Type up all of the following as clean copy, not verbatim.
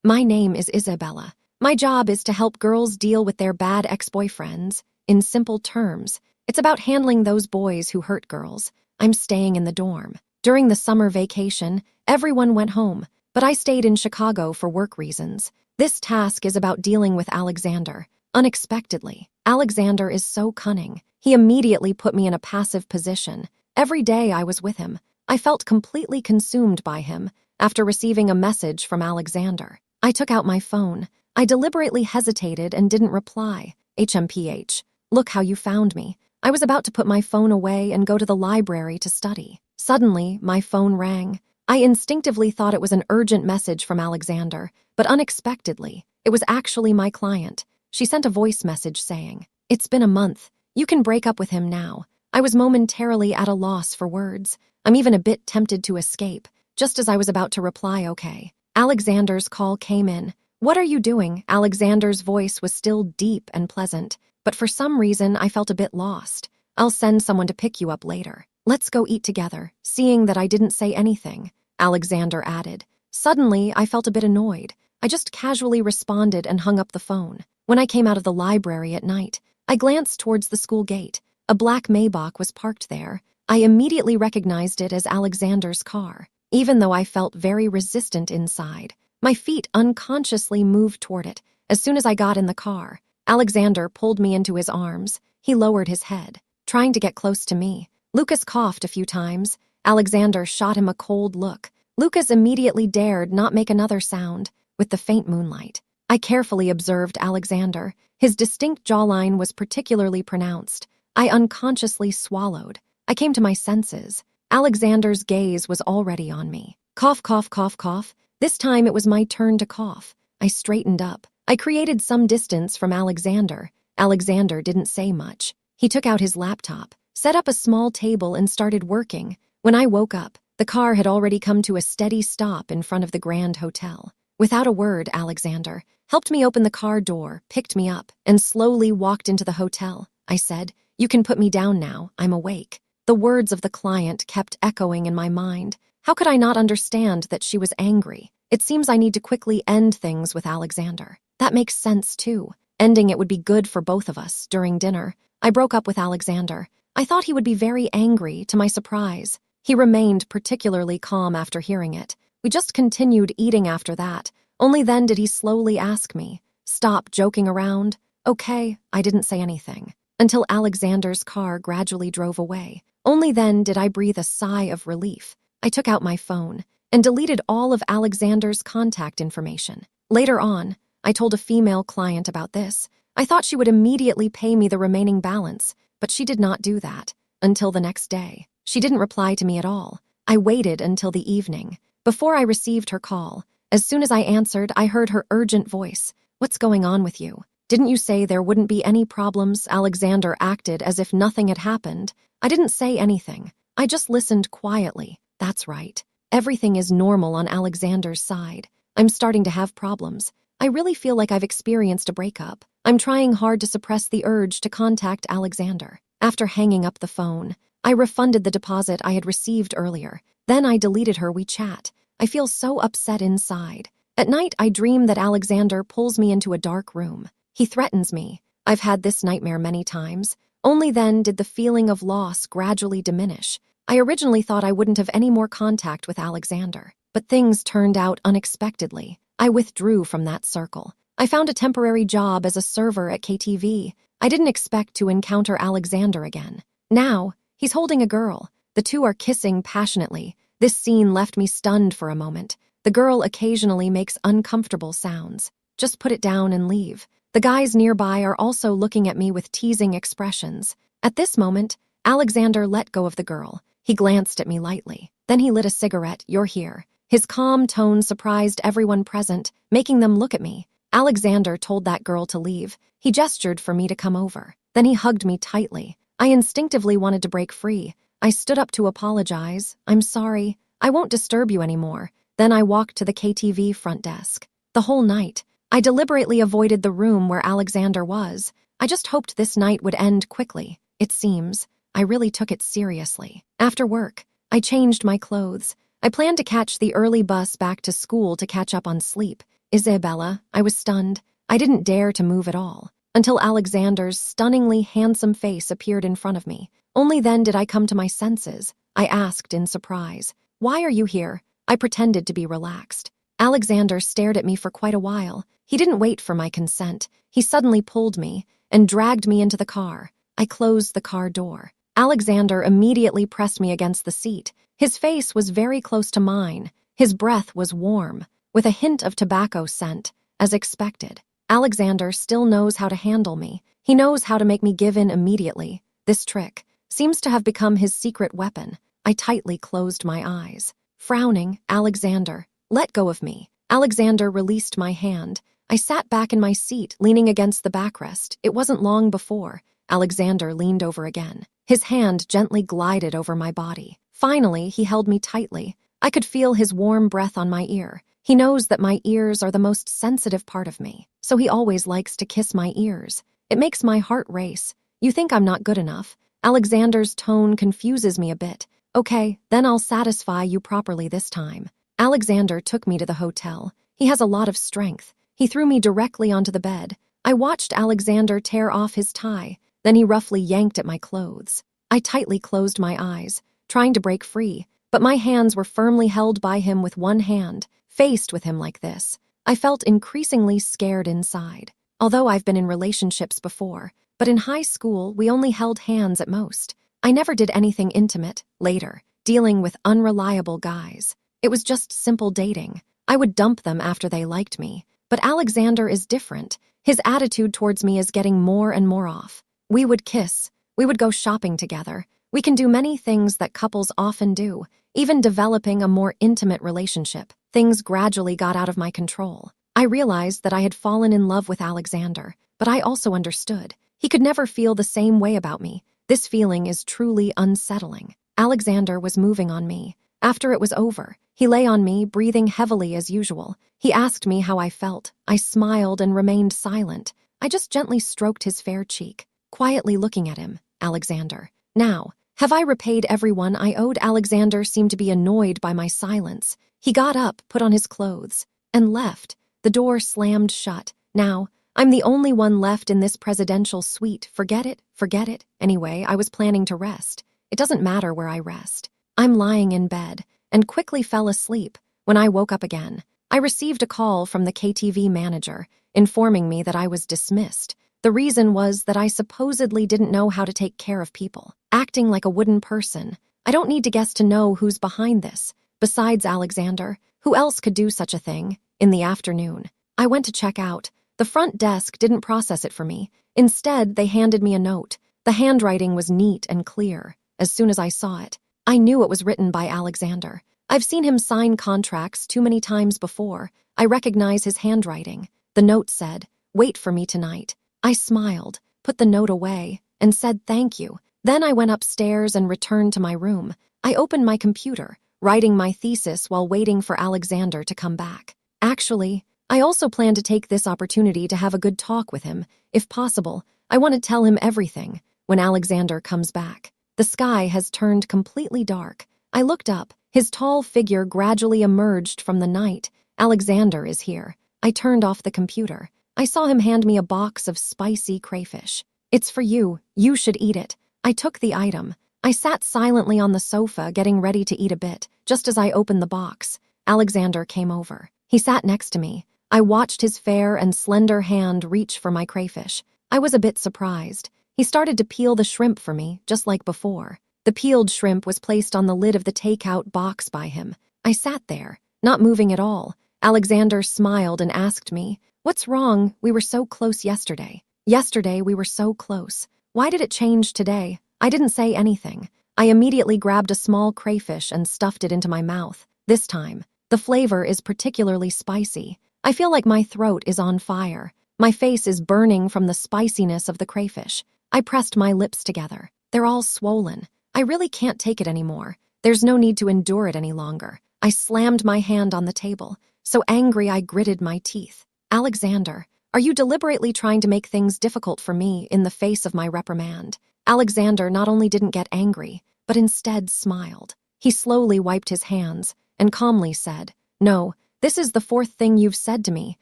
My name is Isabella. My job is to help girls deal with their bad ex-boyfriends. In simple terms, it's about handling those boys who hurt girls. I'm staying in the dorm. During the summer vacation, everyone went home, but I stayed in Chicago for work reasons. This task is about dealing with Alexander. Unexpectedly, Alexander is so cunning. He immediately put me in a passive position. Every day I was with him, I felt completely consumed by him. After receiving a message from Alexander, I took out my phone. I deliberately hesitated and didn't reply. HMPH, look how you found me. I was about to put my phone away and go to the library to study. Suddenly, my phone rang. I instinctively thought it was an urgent message from Alexander, but unexpectedly, it was actually my client. She sent a voice message saying, "It's been a month. You can break up with him now." I was momentarily at a loss for words. I'm even a bit tempted to escape. Just as I was about to reply, "Okay," Alexander's call came in. "What are you doing?" Alexander's voice was still deep and pleasant, but for some reason I felt a bit lost. "I'll send someone to pick you up later. Let's go eat together." Seeing that I didn't say anything, Alexander added. Suddenly, I felt a bit annoyed. I just casually responded and hung up the phone. When I came out of the library at night, I glanced towards the school gate. A black Maybach was parked there. I immediately recognized it as Alexander's car. Even though I felt very resistant inside, my feet unconsciously moved toward it. As soon as I got in the car, Alexander pulled me into his arms. He lowered his head, trying to get close to me. Lucas coughed a few times. Alexander shot him a cold look. Lucas immediately dared not make another sound. With the faint moonlight, I carefully observed Alexander. His distinct jawline was particularly pronounced. I unconsciously swallowed. I came to my senses. Alexander's gaze was already on me. Cough, cough, cough, cough. This time it was my turn to cough. I straightened up. I created some distance from Alexander. Alexander didn't say much. He took out his laptop, set up a small table, and started working. When I woke up, the car had already come to a steady stop in front of the Grand Hotel. Without a word, Alexander helped me open the car door, picked me up, and slowly walked into the hotel. I said, "You can put me down now. I'm awake." The words of the client kept echoing in my mind. How could I not understand that she was angry? It seems I need to quickly end things with Alexander. That makes sense, too. Ending it would be good for both of us. During dinner, I broke up with Alexander. I thought he would be very angry. To my surprise, he remained particularly calm after hearing it. We just continued eating after that. Only then did he slowly ask me, "Stop joking around." "Okay," I didn't say anything, until Alexander's car gradually drove away. Only then did I breathe a sigh of relief. I took out my phone and deleted all of Alexander's contact information. Later on, I told a female client about this. I thought she would immediately pay me the remaining balance, but she did not do that. Until the next day, she didn't reply to me at all. I waited until the evening, before I received her call. As soon as I answered, I heard her urgent voice. "What's going on with you? Didn't you say there wouldn't be any problems?" Alexander acted as if nothing had happened. I didn't say anything. I just listened quietly. That's right. Everything is normal on Alexander's side. I'm starting to have problems. I really feel like I've experienced a breakup. I'm trying hard to suppress the urge to contact Alexander. After hanging up the phone, I refunded the deposit I had received earlier. Then I deleted her WeChat. I feel so upset inside. At night, I dream that Alexander pulls me into a dark room. He threatens me. I've had this nightmare many times. Only then did the feeling of loss gradually diminish. I originally thought I wouldn't have any more contact with Alexander, but things turned out unexpectedly. I withdrew from that circle. I found a temporary job as a server at KTV. I didn't expect to encounter Alexander again. Now, he's holding a girl. The two are kissing passionately. This scene left me stunned for a moment. The girl occasionally makes uncomfortable sounds. "Just put it down and leave." The guys nearby are also looking at me with teasing expressions. At this moment, Alexander let go of the girl. He glanced at me lightly. Then he lit a cigarette. "You're here." His calm tone surprised everyone present, making them look at me. Alexander told that girl to leave. He gestured for me to come over. Then he hugged me tightly. I instinctively wanted to break free. I stood up to apologize. "I'm sorry. I won't disturb you anymore." Then I walked to the KTV front desk. The whole night, I deliberately avoided the room where Alexander was. I just hoped this night would end quickly. It seems I really took it seriously. After work, I changed my clothes. I planned to catch the early bus back to school to catch up on sleep. Isabella, I was stunned. I didn't dare to move at all, until Alexander's stunningly handsome face appeared in front of me. Only then did I come to my senses. I asked in surprise, "Why are you here?" I pretended to be relaxed. Alexander stared at me for quite a while. He didn't wait for my consent. He suddenly pulled me and dragged me into the car. I closed the car door. Alexander immediately pressed me against the seat. His face was very close to mine. His breath was warm, with a hint of tobacco scent, as expected. Alexander still knows how to handle me. He knows how to make me give in immediately. This trick seems to have become his secret weapon. I tightly closed my eyes. Frowning, "Alexander, let go of me." Alexander released my hand. I sat back in my seat, leaning against the backrest. It wasn't long before Alexander leaned over again. His hand gently glided over my body. Finally, he held me tightly. I could feel his warm breath on my ear. He knows that my ears are the most sensitive part of me, so he always likes to kiss my ears. It makes my heart race. "You think I'm not good enough?" Alexander's tone confuses me a bit. "Okay, then I'll satisfy you properly this time." Alexander took me to the hotel. He has a lot of strength. He threw me directly onto the bed. I watched Alexander tear off his tie. Then he roughly yanked at my clothes. I tightly closed my eyes, trying to break free, but my hands were firmly held by him with one hand. Faced with him like this, I felt increasingly scared inside. Although I've been in relationships before, but in high school we only held hands at most. I never did anything intimate, later, dealing with unreliable guys. It was just simple dating. I would dump them after they liked me. But Alexander is different. His attitude towards me is getting more and more off. We would kiss. We would go shopping together. We can do many things that couples often do, even developing a more intimate relationship. Things gradually got out of my control. I realized that I had fallen in love with Alexander, but I also understood. He could never feel the same way about me. This feeling is truly unsettling. Alexander was moving on me. After it was over, he lay on me, breathing heavily as usual. He asked me how I felt. I smiled and remained silent. I just gently stroked his fair cheek, quietly looking at him. "Alexander, now, have I repaid everyone I owed?" Alexander seemed to be annoyed by my silence. He got up, put on his clothes, and left. The door slammed shut. "Now, I'm the only one left in this presidential suite. Forget it, forget it. Anyway, I was planning to rest. It doesn't matter where I rest." I'm lying in bed and quickly fell asleep. When I woke up again, I received a call from the KTV manager informing me that I was dismissed. The reason was that I supposedly didn't know how to take care of people, acting like a wooden person. I don't need to guess to know who's behind this. Besides Alexander, who else could do such a thing? In the afternoon, I went to check out. The front desk didn't process it for me. Instead, they handed me a note. The handwriting was neat and clear. As soon as I saw it, I knew it was written by Alexander. I've seen him sign contracts too many times before. I recognize his handwriting. The note said, "Wait for me tonight." I smiled, put the note away, and said thank you. Then I went upstairs and returned to my room. I opened my computer, writing my thesis while waiting for Alexander to come back. Actually, I also plan to take this opportunity to have a good talk with him. If possible, I want to tell him everything when Alexander comes back. The sky has turned completely dark. I looked up. His tall figure gradually emerged from the night. "Alexander is here." I turned off the computer. I saw him hand me a box of spicy crayfish. "It's for you. You should eat it." I took the item. I sat silently on the sofa, getting ready to eat a bit. Just as I opened the box, Alexander came over. He sat next to me. I watched his fair and slender hand reach for my crayfish. I was a bit surprised. He started to peel the shrimp for me, just like before. The peeled shrimp was placed on the lid of the takeout box by him. I sat there, not moving at all. Alexander smiled and asked me, "What's wrong? We were so close yesterday." Yesterday we were so close. Why did it change today? I didn't say anything. I immediately grabbed a small crayfish and stuffed it into my mouth. This time, the flavor is particularly spicy. I feel like my throat is on fire. My face is burning from the spiciness of the crayfish. I pressed my lips together. They're all swollen. I really can't take it anymore. There's no need to endure it any longer. I slammed my hand on the table. So angry I gritted my teeth. "Alexander, are you deliberately trying to make things difficult for me in the face of my reprimand?" Alexander not only didn't get angry, but instead smiled. He slowly wiped his hands and calmly said, "No, This is the fourth thing you've said to me.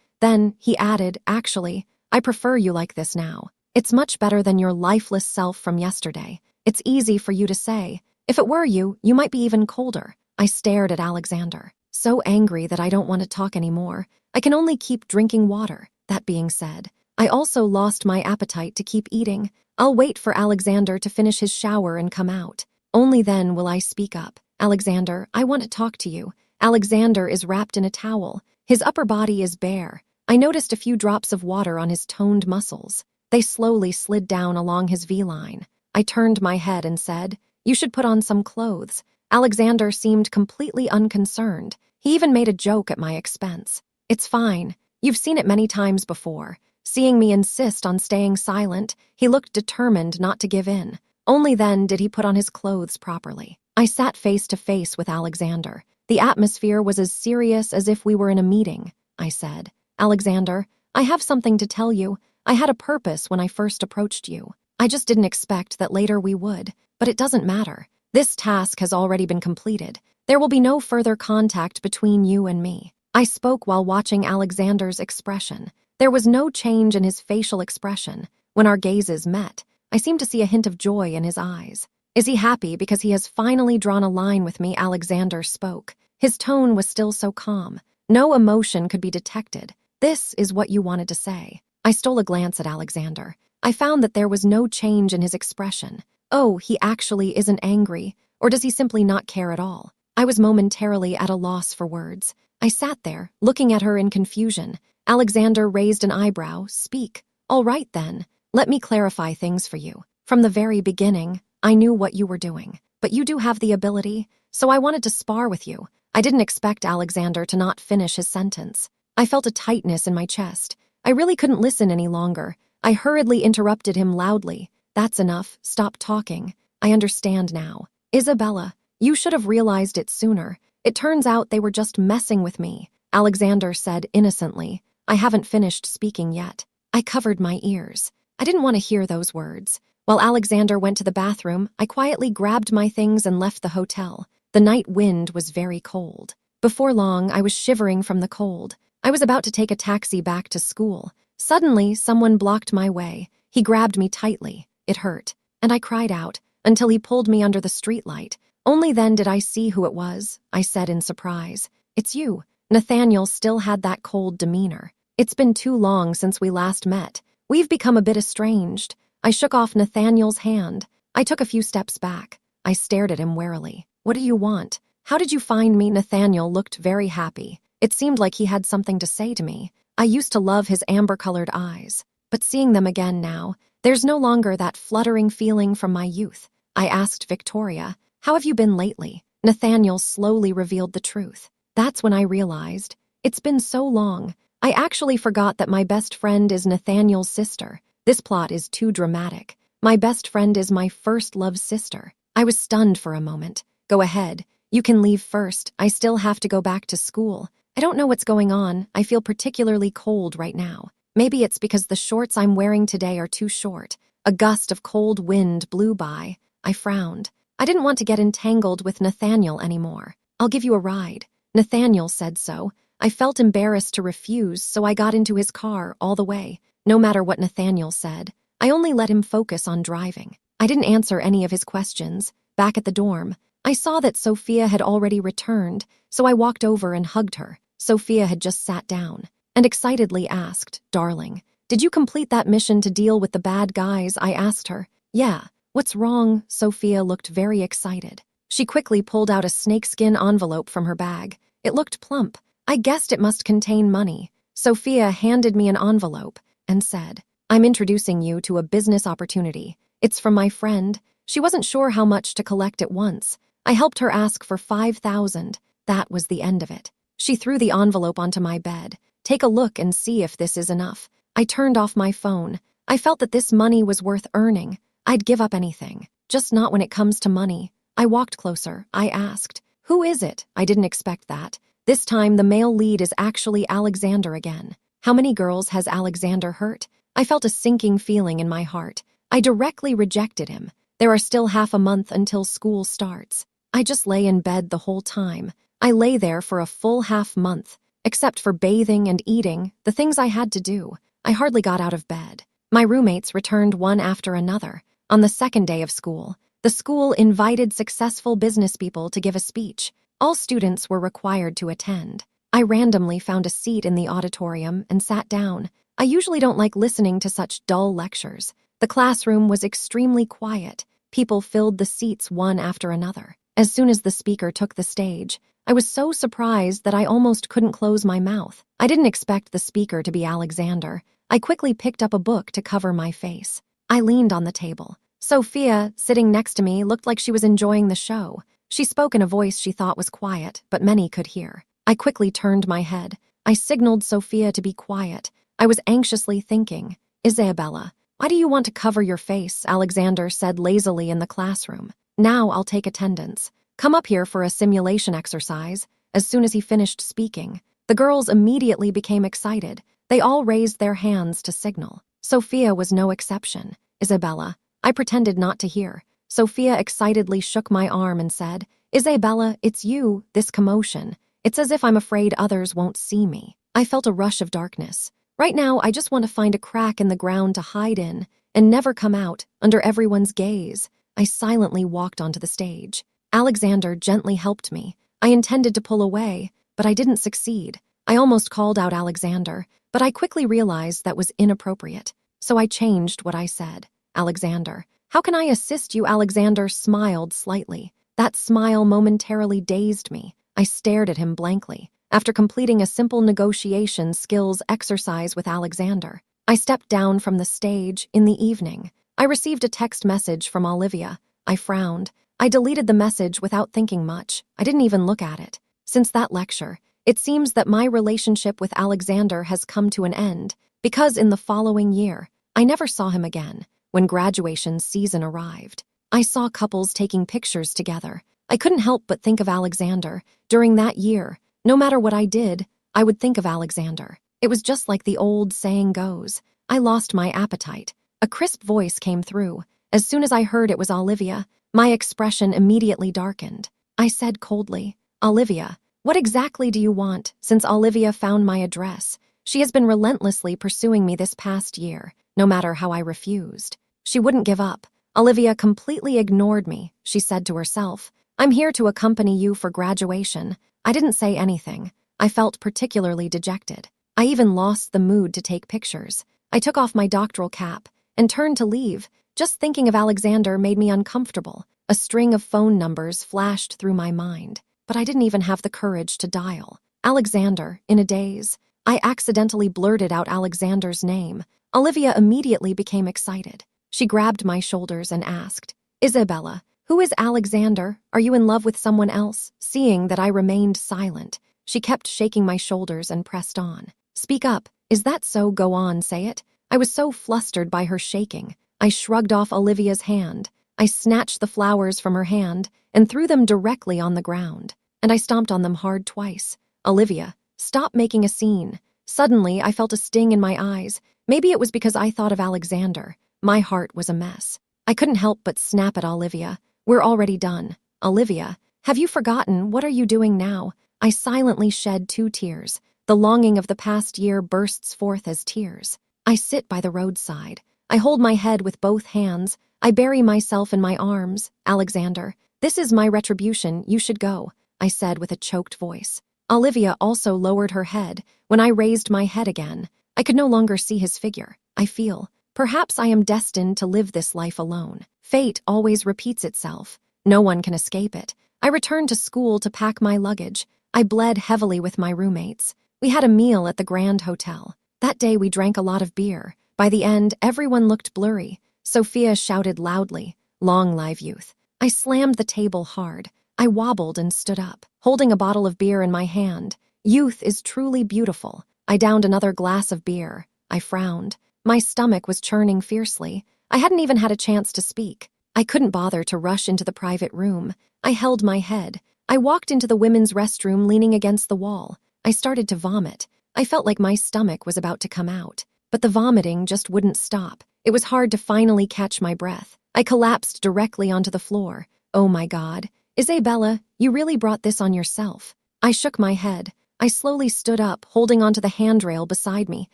Then, he added, actually, I prefer you like this now. It's much better than your lifeless self from yesterday. It's easy for you to say. If it were you, you might be even colder. I stared at Alexander, so angry that I don't want to talk anymore. I can only keep drinking water. That being said, I also lost my appetite to keep eating. I'll wait for Alexander to finish his shower and come out. Only then will I speak up. Alexander, I want to talk to you. Alexander is wrapped in a towel. His upper body is bare. I noticed a few drops of water on his toned muscles. They slowly slid down along his V-line. I turned my head and said, you should put on some clothes. Alexander seemed completely unconcerned. He even made a joke at my expense. It's fine. You've seen it many times before. Seeing me insist on staying silent, he looked determined not to give in. Only then did he put on his clothes properly. I sat face to face with Alexander. The atmosphere was as serious as if we were in a meeting. I said, Alexander, I have something to tell you. I had a purpose when I first approached you. I just didn't expect that later we would, but it doesn't matter. This task has already been completed. There will be no further contact between you and me. I spoke while watching Alexander's expression. There was no change in his facial expression. When our gazes met, I seemed to see a hint of joy in his eyes. Is he happy because he has finally drawn a line with me? Alexander spoke. His tone was still so calm. No emotion could be detected. This is what you wanted to say. I stole a glance at Alexander. I found that there was no change in his expression. Oh, he actually isn't angry, or does he simply not care at all? I was momentarily at a loss for words. I sat there, looking at her in confusion. Alexander raised an eyebrow. Speak. All right then. Let me clarify things for you. From the very beginning, I knew what you were doing. But you do have the ability, so I wanted to spar with you. I didn't expect Alexander to not finish his sentence. I felt a tightness in my chest. I really couldn't listen any longer. I hurriedly interrupted him loudly. That's enough. Stop talking. I understand now. Isabella, you should have realized it sooner. It turns out they were just messing with me. Alexander said innocently. I haven't finished speaking yet. I covered my ears. I didn't want to hear those words. While Alexander went to the bathroom, I quietly grabbed my things and left the hotel. The night wind was very cold. Before long, I was shivering from the cold. I was about to take a taxi back to school. Suddenly, someone blocked my way. He grabbed me tightly. It hurt, and I cried out until he pulled me under the streetlight. Only then did I see who it was. I said in surprise, It's you. Nathaniel still had that cold demeanor. It's been too long since we last met. We've become a bit estranged. I shook off Nathaniel's hand. I took a few steps back. I stared at him warily. What do you want? How did you find me? Nathaniel looked very happy. It seemed like he had something to say to me. I used to love his amber-colored eyes, but seeing them again now, there's no longer that fluttering feeling from my youth. I asked Victoria, how have you been lately? Nathaniel slowly revealed the truth. That's when I realized, it's been so long. I actually forgot that my best friend is Nathaniel's sister. This plot is too dramatic. My best friend is my first love sister. I was stunned for a moment. Go ahead. You can leave first. I still have to go back to school. I don't know what's going on. I feel particularly cold right now. Maybe it's because the shorts I'm wearing today are too short. A gust of cold wind blew by. I frowned. I didn't want to get entangled with Nathaniel anymore. I'll give you a ride. Nathaniel said so. I felt embarrassed to refuse, so I got into his car all the way. No matter what Nathaniel said, I only let him focus on driving. I didn't answer any of his questions. Back at the dorm, I saw that Sophia had already returned, so I walked over and hugged her. Sophia had just sat down and excitedly asked, Darling, did you complete that mission to deal with the bad guys? I asked her. Yeah. What's wrong? Sophia looked very excited. She quickly pulled out a snakeskin envelope from her bag. It looked plump. I guessed it must contain money. Sophia handed me an envelope and said, I'm introducing you to a business opportunity. It's from my friend. She wasn't sure how much to collect at once. I helped her ask for $5,000. That was the end of it. She threw the envelope onto my bed. Take a look and see if this is enough. I turned off my phone. I felt that this money was worth earning. I'd give up anything, just not when it comes to money. I walked closer. I asked, Who is it? I didn't expect that. This time, the male lead is actually Alexander again. How many girls has Alexander hurt? I felt a sinking feeling in my heart. I directly rejected him. There are still half a month until school starts. I just lay in bed the whole time. I lay there for a full half month. Except for bathing and eating, the things I had to do, I hardly got out of bed. My roommates returned one after another. On the second day of school, the school invited successful business people to give a speech. All students were required to attend. I randomly found a seat in the auditorium and sat down. I usually don't like listening to such dull lectures. The classroom was extremely quiet. People filled the seats one after another. As soon as the speaker took the stage, I was so surprised that I almost couldn't close my mouth. I didn't expect the speaker to be Alexander. I quickly picked up a book to cover my face. I leaned on the table. Sophia, sitting next to me, looked like she was enjoying the show. She spoke in a voice she thought was quiet, but many could hear. I quickly turned my head. I signaled Sophia to be quiet. I was anxiously thinking, "Isabella, why do you want to cover your face?" Alexander said lazily in the classroom. "Now I'll take attendance. Come up here for a simulation exercise." As soon as he finished speaking, the girls immediately became excited. They all raised their hands to signal. Sophia was no exception. "Isabella." I pretended not to hear. Sophia excitedly shook my arm and said, "Isabella, it's you, this commotion. It's as if I'm afraid others won't see me." I felt a rush of darkness. Right now, I just want to find a crack in the ground to hide in and never come out under everyone's gaze. I silently walked onto the stage. Alexander gently helped me. I intended to pull away, but I didn't succeed. I almost called out Alexander, but I quickly realized that was inappropriate. So I changed what I said. "Alexander, how can I assist you?" Alexander smiled slightly. That smile momentarily dazed me. I stared at him blankly. After completing a simple negotiation skills exercise with Alexander, I stepped down from the stage. In the evening, I received a text message from Olivia. I frowned. I deleted the message without thinking much. I didn't even look at it. Since that lecture, it seems that my relationship with Alexander has come to an end, because in the following year, I never saw him again. When graduation season arrived, I saw couples taking pictures together. I couldn't help but think of Alexander. During that year, no matter what I did, I would think of Alexander. It was just like the old saying goes. I lost my appetite. A crisp voice came through. As soon as I heard it was Olivia, my expression immediately darkened. I said coldly, "Olivia, what exactly do you want?" Since Olivia found my address, she has been relentlessly pursuing me this past year, no matter how I refused. She wouldn't give up. Olivia completely ignored me. She said to herself, "I'm here to accompany you for graduation." I didn't say anything. I felt particularly dejected. I even lost the mood to take pictures. I took off my doctoral cap and turned to leave. Just thinking of Alexander made me uncomfortable. A string of phone numbers flashed through my mind, but I didn't even have the courage to dial. Alexander, in a daze, I accidentally blurted out Alexander's name. Olivia immediately became excited. She grabbed my shoulders and asked, "Isabella, who is Alexander? Are you in love with someone else?" Seeing that I remained silent, she kept shaking my shoulders and pressed on. "Speak up. Is that so? Go on, say it." I was so flustered by her shaking. I shrugged off Olivia's hand. I snatched the flowers from her hand and threw them directly on the ground, and I stomped on them hard twice. "Olivia, stop making a scene." Suddenly, I felt a sting in my eyes. Maybe it was because I thought of Alexander. My heart was a mess. I couldn't help but snap at Olivia. "We're already done." "Olivia, have you forgotten? What are you doing now?" I silently shed 2 tears. The longing of the past year bursts forth as tears. I sit by the roadside. I hold my head with both hands. I bury myself in my arms. "Alexander, this is my retribution. You should go," I said with a choked voice. Olivia also lowered her head. When I raised my head again, I could no longer see his figure. I feel, perhaps I am destined to live this life alone. Fate always repeats itself. No one can escape it. I returned to school to pack my luggage. I bled heavily with my roommates. We had a meal at the Grand Hotel. That day we drank a lot of beer. By the end, everyone looked blurry. Sophia shouted loudly, "Long live youth." I slammed the table hard. I wobbled and stood up, holding a bottle of beer in my hand. Youth is truly beautiful. I downed another glass of beer. I frowned. My stomach was churning fiercely. I hadn't even had a chance to speak. I couldn't bother to rush into the private room. I held my head. I walked into the women's restroom leaning against the wall. I started to vomit. I felt like my stomach was about to come out. But the vomiting just wouldn't stop. It was hard to finally catch my breath. I collapsed directly onto the floor. "Oh my God. Isabella, you really brought this on yourself." I shook my head. I slowly stood up, holding onto the handrail beside me.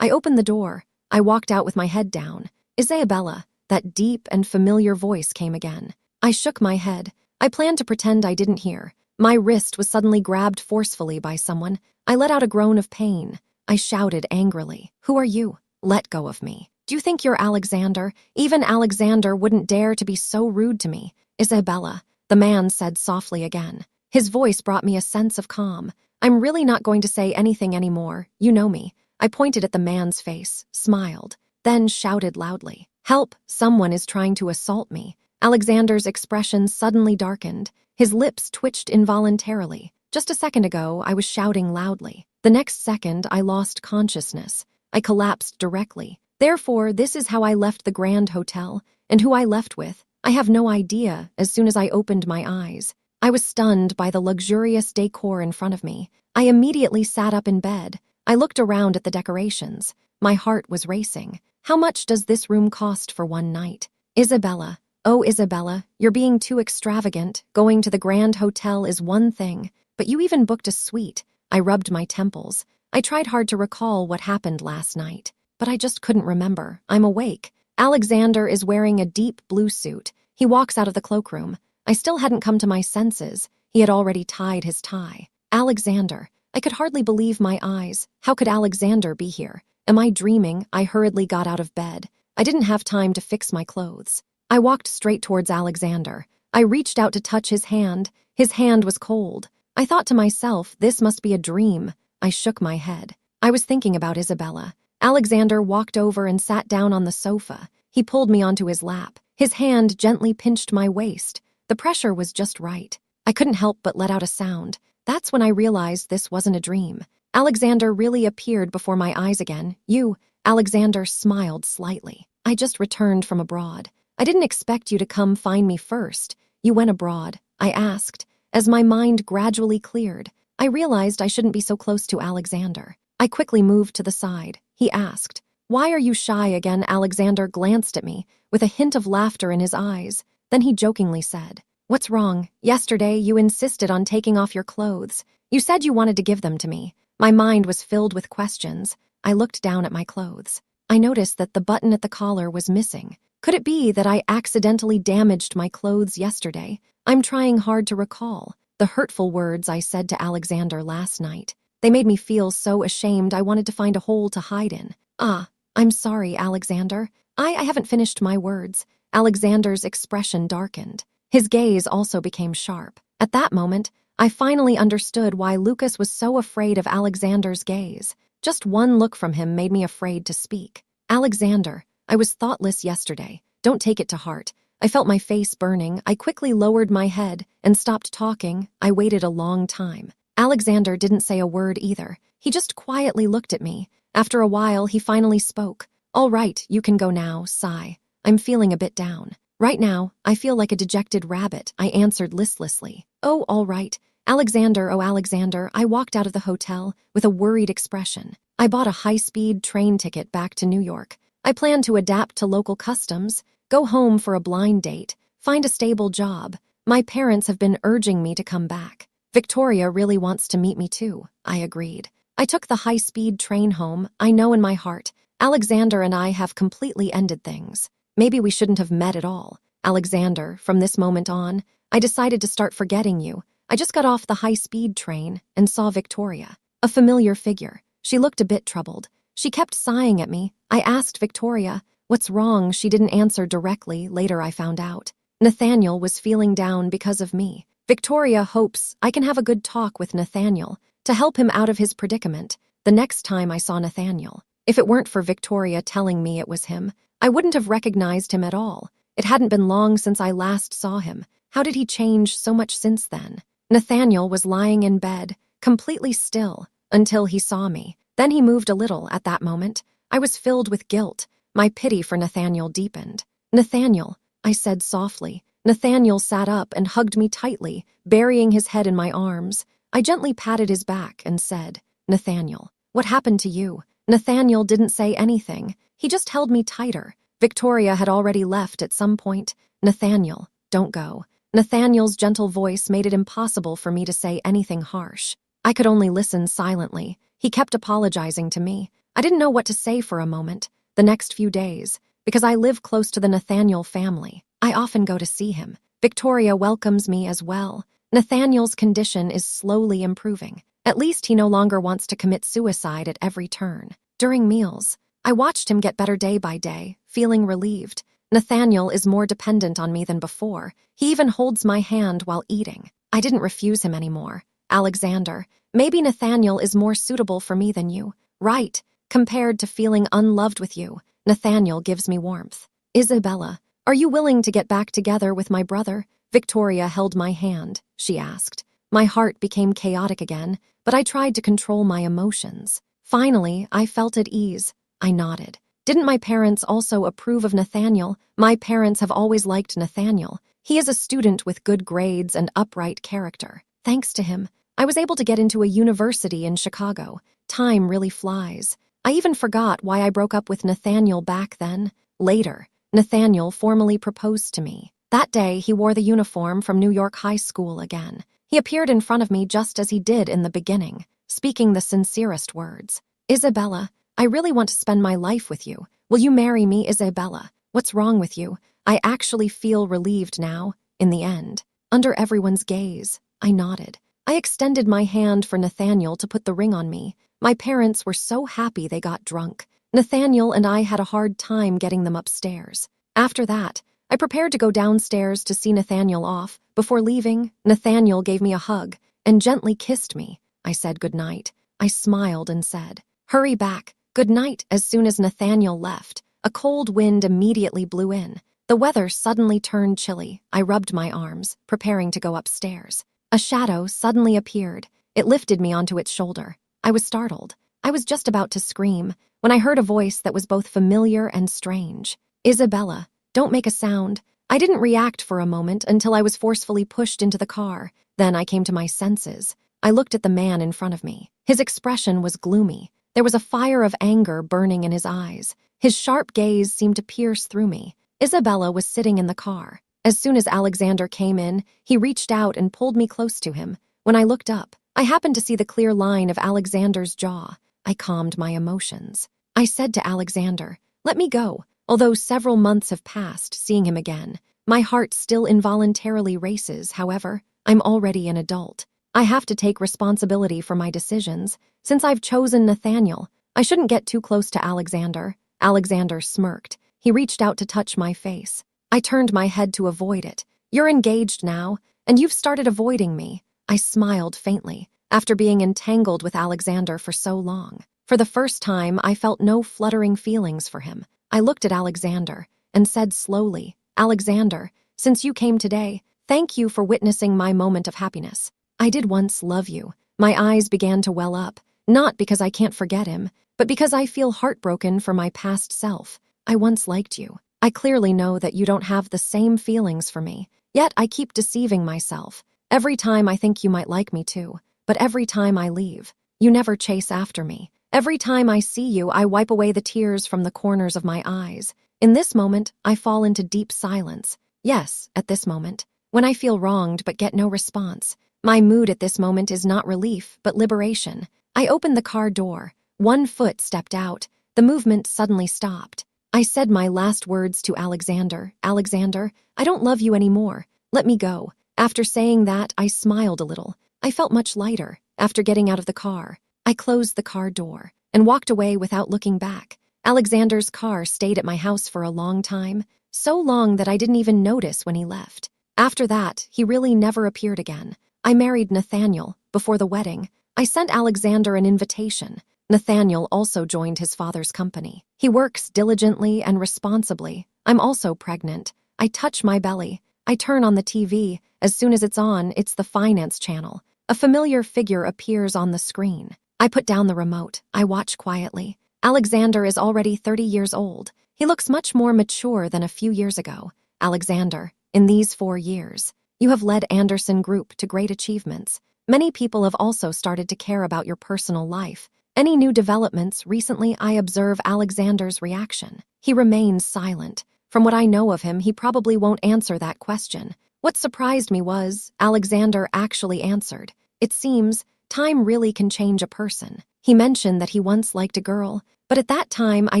I opened the door. I walked out with my head down. Isabella, that deep and familiar voice came again. I shook my head. I planned to pretend I didn't hear. My wrist was suddenly grabbed forcefully by someone. I let out a groan of pain. I shouted angrily, "Who are you? Let go of me. Do you think you're Alexander? Even Alexander wouldn't dare to be so rude to me." "Isabella," the man said softly again. His voice brought me a sense of calm. "I'm really not going to say anything anymore. You know me." I pointed at the man's face, smiled, then shouted loudly, "Help! Someone is trying to assault me." Alexander's expression suddenly darkened. His lips twitched involuntarily. Just a second ago, I was shouting loudly. The next second, I lost consciousness. I collapsed directly. Therefore, this is how I left the Grand Hotel, and who I left with. I have no idea. As soon as I opened my eyes, I was stunned by the luxurious decor in front of me. I immediately sat up in bed. I looked around at the decorations. My heart was racing. How much does this room cost for one night? Isabella. Oh, Isabella, you're being too extravagant. Going to the Grand Hotel is one thing, but you even booked a suite. I rubbed my temples. I tried hard to recall what happened last night, but I just couldn't remember. I'm awake. Alexander is wearing a deep blue suit. He walks out of the cloakroom. I still hadn't come to my senses. He had already tied his tie. Alexander. I could hardly believe my eyes. How could Alexander be here? Am I dreaming? I hurriedly got out of bed. I didn't have time to fix my clothes. I walked straight towards Alexander. I reached out to touch his hand. His hand was cold. I thought to myself, this must be a dream. I shook my head. I was thinking about Isabella. Alexander walked over and sat down on the sofa. He pulled me onto his lap. His hand gently pinched my waist. The pressure was just right. I couldn't help but let out a sound. That's when I realized this wasn't a dream. Alexander really appeared before my eyes again. "You," Alexander smiled slightly. "I just returned from abroad. I didn't expect you to come find me first." "You went abroad?" I asked. As my mind gradually cleared, I realized I shouldn't be so close to Alexander. I quickly moved to the side. He asked, "Why are you shy again?" Alexander glanced at me, with a hint of laughter in his eyes. Then he jokingly said, "What's wrong? Yesterday you insisted on taking off your clothes. You said you wanted to give them to me." My mind was filled with questions. I looked down at my clothes. I noticed that the button at the collar was missing. Could it be that I accidentally damaged my clothes yesterday? I'm trying hard to recall the hurtful words I said to Alexander last night. They made me feel so ashamed I wanted to find a hole to hide in. I'm sorry, Alexander. I haven't finished my words." Alexander's expression darkened. His gaze also became sharp. At that moment, I finally understood why Lucas was so afraid of Alexander's gaze. Just one look from him made me afraid to speak. "Alexander, I was thoughtless yesterday. Don't take it to heart." I felt my face burning. I quickly lowered my head and stopped talking. I waited a long time. Alexander didn't say a word either. He just quietly looked at me. After a while, he finally spoke. "All right, you can go now." Sigh. "I'm feeling a bit down." "Right now, I feel like a dejected rabbit," I answered listlessly. "Oh, all right. Alexander, oh Alexander." I walked out of the hotel with a worried expression. I bought a high-speed train ticket back to New York. I planned to adapt to local customs, go home for a blind date, find a stable job. My parents have been urging me to come back. Victoria really wants to meet me too, I agreed. I took the high-speed train home. I know in my heart, Alexander and I have completely ended things. Maybe we shouldn't have met at all. Alexander, from this moment on, I decided to start forgetting you. I just got off the high-speed train and saw Victoria, a familiar figure. She looked a bit troubled. She kept sighing at me. I asked Victoria, "What's wrong?" She didn't answer directly. Later I found out. Nathaniel was feeling down because of me. Victoria hopes I can have a good talk with Nathaniel to help him out of his predicament the next time I saw Nathaniel. If it weren't for Victoria telling me it was him, I wouldn't have recognized him at all. It hadn't been long since I last saw him. How did he change so much since then? Nathaniel was lying in bed, completely still, until he saw me. Then he moved a little at that moment. I was filled with guilt. My pity for Nathaniel deepened. "Nathaniel," I said softly. Nathaniel sat up and hugged me tightly, burying his head in my arms. I gently patted his back and said, "Nathaniel, what happened to you?" Nathaniel didn't say anything. He just held me tighter. Victoria had already left at some point. "Nathaniel, don't go." Nathaniel's gentle voice made it impossible for me to say anything harsh. I could only listen silently. He kept apologizing to me. I didn't know what to say for a moment. The next few days, because I live close to the Nathaniel family, I often go to see him. Victoria welcomes me as well. Nathaniel's condition is slowly improving. At least he no longer wants to commit suicide at every turn. During meals, I watched him get better day by day, feeling relieved. Nathaniel is more dependent on me than before. He even holds my hand while eating. I didn't refuse him anymore. Alexander, maybe Nathaniel is more suitable for me than you. Right, compared to feeling unloved with you, Nathaniel gives me warmth. Isabella, are you willing to get back together with my brother? Victoria held my hand, she asked. My heart became chaotic again, but I tried to control my emotions. Finally, I felt at ease. I nodded. Didn't my parents also approve of Nathaniel? My parents have always liked Nathaniel. He is a student with good grades and upright character. Thanks to him, I was able to get into a university in Chicago. Time really flies. I even forgot why I broke up with Nathaniel back then. Later, Nathaniel formally proposed to me. That day, he wore the uniform from New York High School again. He appeared in front of me just as he did in the beginning, speaking the sincerest words. Isabella, I really want to spend my life with you. Will you marry me, Isabella? What's wrong with you? I actually feel relieved now, in the end. Under everyone's gaze, I nodded. I extended my hand for Nathaniel to put the ring on me. My parents were so happy they got drunk. Nathaniel and I had a hard time getting them upstairs. After that, I prepared to go downstairs to see Nathaniel off. Before leaving, Nathaniel gave me a hug and gently kissed me. I said goodnight. I smiled and said, "Hurry back. Good night." As soon as Nathaniel left, a cold wind immediately blew in. The weather suddenly turned chilly. I rubbed my arms, preparing to go upstairs. A shadow suddenly appeared. It lifted me onto its shoulder. I was startled. I was just about to scream when I heard a voice that was both familiar and strange. Isabella, don't make a sound. I didn't react for a moment until I was forcefully pushed into the car. Then I came to my senses. I looked at the man in front of me. His expression was gloomy. There was a fire of anger burning in his eyes. His sharp gaze seemed to pierce through me. Isabella was sitting in the car. As soon as Alexander came in, he reached out and pulled me close to him. When I looked up, I happened to see the clear line of Alexander's jaw. I calmed my emotions. I said to Alexander, "Let me go." Although several months have passed seeing him again, my heart still involuntarily races. However, I'm already an adult. I have to take responsibility for my decisions. Since I've chosen Nathaniel, I shouldn't get too close to Alexander. Alexander smirked. He reached out to touch my face. I turned my head to avoid it. "You're engaged now, and you've started avoiding me." I smiled faintly, after being entangled with Alexander for so long. For the first time, I felt no fluttering feelings for him. I looked at Alexander and said slowly, "Alexander, since you came today, thank you for witnessing my moment of happiness. I did once love you." My eyes began to well up, not because I can't forget him, but because I feel heartbroken for my past self. I once liked you. I clearly know that you don't have the same feelings for me, yet I keep deceiving myself. Every time I think you might like me too, but every time I leave, you never chase after me. Every time I see you, I wipe away the tears from the corners of my eyes. In this moment, I fall into deep silence. Yes, at this moment, when I feel wronged but get no response. My mood at this moment is not relief, but liberation. I opened the car door. One foot stepped out. The movement suddenly stopped. I said my last words to Alexander. "Alexander, I don't love you anymore. Let me go." After saying that, I smiled a little. I felt much lighter after getting out of the car. I closed the car door and walked away without looking back. Alexander's car stayed at my house for a long time, so long that I didn't even notice when he left. After that, he really never appeared again. I married Nathaniel. Before the wedding, I sent Alexander an invitation. Nathaniel also joined his father's company. He works diligently and responsibly. I'm also pregnant. I touch my belly. I turn on the TV. As soon as it's on, it's the finance channel. A familiar figure appears on the screen. I put down the remote. I watch quietly. Alexander is already 30 years old. He looks much more mature than a few years ago. Alexander, in these 4 years, you have led Anderson Group to great achievements. Many people have also started to care about your personal life. Any new developments? Recently, I observe Alexander's reaction. He remains silent. From what I know of him, he probably won't answer that question. What surprised me was Alexander actually answered. It seems Time really can change a person. He mentioned that he once liked a girl, but at that time I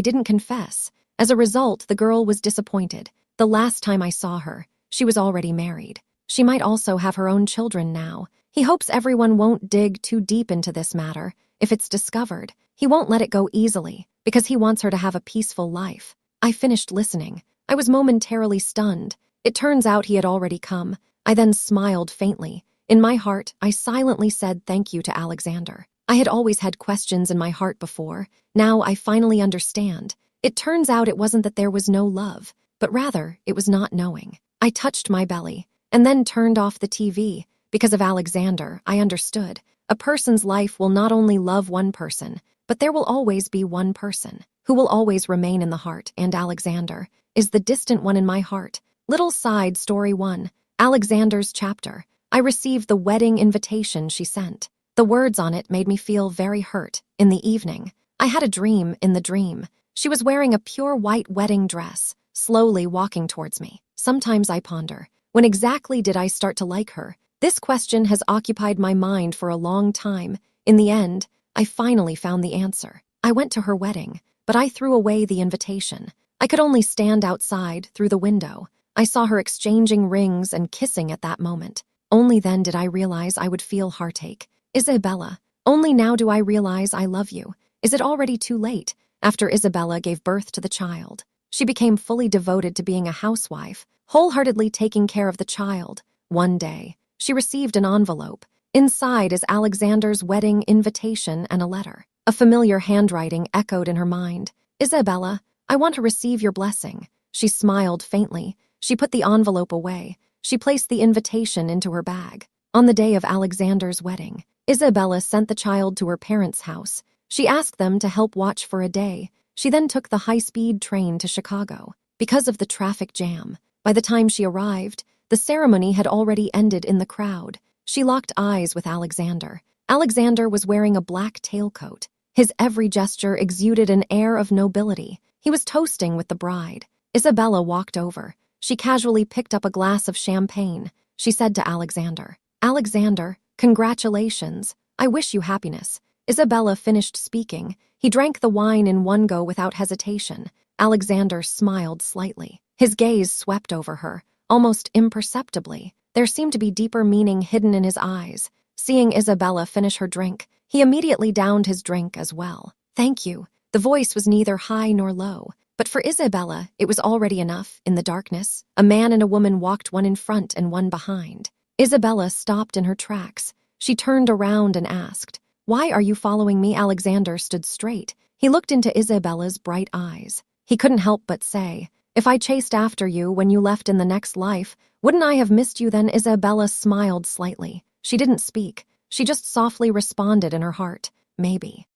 didn't confess. As a result, the girl was disappointed. The last time I saw her, she was already married. She might also have her own children now. He hopes everyone won't dig too deep into this matter. If it's discovered, he won't let it go easily, because he wants her to have a peaceful life. I finished listening. I was momentarily stunned. It turns out he had already come. I then smiled faintly. In my heart, I silently said thank you to Alexander. I had always had questions in my heart before. Now I finally understand. It turns out it wasn't that there was no love, but rather it was not knowing. I touched my belly, and then turned off the TV. Because of Alexander, I understood. A person's life will not only love one person, but there will always be one person who will always remain in the heart, and Alexander is the distant one in my heart. Little side story 1. Alexander's chapter. I received the wedding invitation she sent. The words on it made me feel very hurt. In the evening, I had a dream in the dream. She was wearing a pure white wedding dress, slowly walking towards me. Sometimes I ponder, when exactly did I start to like her? This question has occupied my mind for a long time. In the end, I finally found the answer. I went to her wedding, but I threw away the invitation. I could only stand outside through the window. I saw her exchanging rings and kissing at that moment. Only then did I realize I would feel heartache. Isabella, only now do I realize I love you. Is it already too late? After Isabella gave birth to the child, she became fully devoted to being a housewife, wholeheartedly taking care of the child. One day, she received an envelope. Inside is Alexander's wedding invitation and a letter. A familiar handwriting echoed in her mind. Isabella, I want to receive your blessing. She smiled faintly. She put the envelope away. She placed the invitation into her bag. On the day of Alexander's wedding, Isabella sent the child to her parents' house. She asked them to help watch for a day. She then took the high-speed train to Chicago. Because of the traffic jam, by the time she arrived, the ceremony had already ended in the crowd. She locked eyes with Alexander. Alexander was wearing a black tailcoat. His every gesture exuded an air of nobility. He was toasting with the bride. Isabella walked over. She casually picked up a glass of champagne. She said to Alexander, Alexander, congratulations. I wish you happiness. Isabella finished speaking. He drank the wine in one go without hesitation. Alexander smiled slightly. His gaze swept over her, almost imperceptibly. There seemed to be deeper meaning hidden in his eyes. Seeing Isabella finish her drink, he immediately downed his drink as well. Thank you. The voice was neither high nor low. But for Isabella, it was already enough. In the darkness, a man and a woman walked, one in front and one behind. Isabella stopped in her tracks. She turned around and asked, Why are you following me? Alexander stood straight. He looked into Isabella's bright eyes. He couldn't help but say, If I chased after you when you left in the next life, wouldn't I have missed you then? Isabella smiled slightly. She didn't speak. She just softly responded in her heart, Maybe.